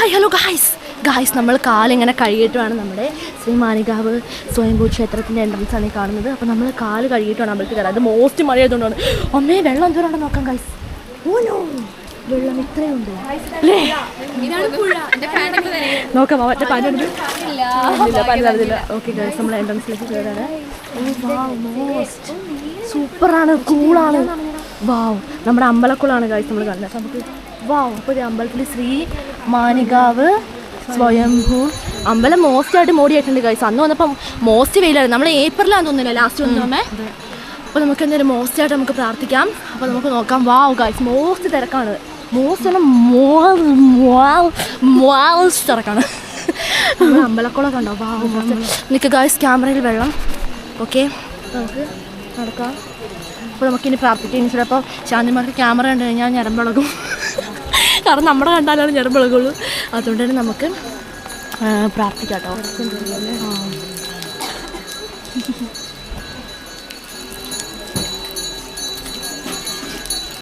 Hi hello guys നമ്മൾ കാലിങ്ങനെ കഴുകിയിട്ടുമാണ് നമ്മുടെ ശ്രീ മാനികാവ് സ്വയംഭൂ ക്ഷേത്രത്തിൻ്റെ എൻട്രൻസ് ആണ് ഈ കാണുന്നത്. അപ്പോൾ നമ്മൾ കാല് കഴുകിയിട്ടാണ് നമ്മൾക്ക് കയറാം. അത് മോസ്റ്റ് മഴ ആയതുകൊണ്ടാണ്. അമ്മേ വെള്ളം എന്തോരം നോക്കാം ഗായ്സ്. ഓനോ വെള്ളം ഇത്രയുണ്ട് അല്ലേ? നോക്കാം മറ്റേ പനി തരുന്നില്ല. ഓക്കെ ഗായ്സ് നമ്മൾ എൻട്രൻസിലേക്ക് കയറാണ്. മോസ്റ്റ് സൂപ്പറാണ്, കൂളാണ്. വാവ് നമ്മുടെ അമ്പലക്കുളമാണ് ഗായ്സ് നമ്മൾ കാണുന്നത്. നമുക്ക് വാവ് അപ്പോൾ ഒരു അമ്പലത്തിൽ ശ്രീ മാനികാവ് സ്വയംഭൂ അമ്പലം മോസ്റ്റായിട്ട് മോടിയായിട്ടുണ്ട് ഗൈസ്. അന്ന് വന്നപ്പം മോസ്റ്റ് വെയിലായിരുന്നു. നമ്മൾ ഏപ്രിലാന്ന് തോന്നുന്നില്ല ലാസ്റ്റ് വന്നോമേ. അപ്പോൾ നമുക്ക് എന്തായാലും മോസ്റ്റായിട്ട് നമുക്ക് പ്രാർത്ഥിക്കാം. അപ്പോൾ നമുക്ക് നോക്കാം. വാവ് ഗൈസ് മോസ്റ്റ് തിരക്കാണ്. മോസ്റ്റ് തിരക്കാണ്. നമ്മൾ അമ്പലക്കുളമൊക്കെ ഉണ്ടോ? വാവ് നിൽക്കുക ഗൈസ്. ക്യാമറയിൽ വെള്ളം. ഓക്കെ നമുക്ക് നടക്കാം. അപ്പോൾ നമുക്കിനി പ്രാർത്ഥിക്കാം. ചിലപ്പോൾ ശാന്തിമാർക്ക് ക്യാമറ കണ്ടു കഴിഞ്ഞാൽ ഞരമ്പിളകും. കാരണം നമ്മുടെ കണ്ടാലാണ് ഞരമ്പിളകുള്ളൂ. അതുകൊണ്ട് തന്നെ നമുക്ക് പ്രാർത്ഥിക്കാം കേട്ടോ.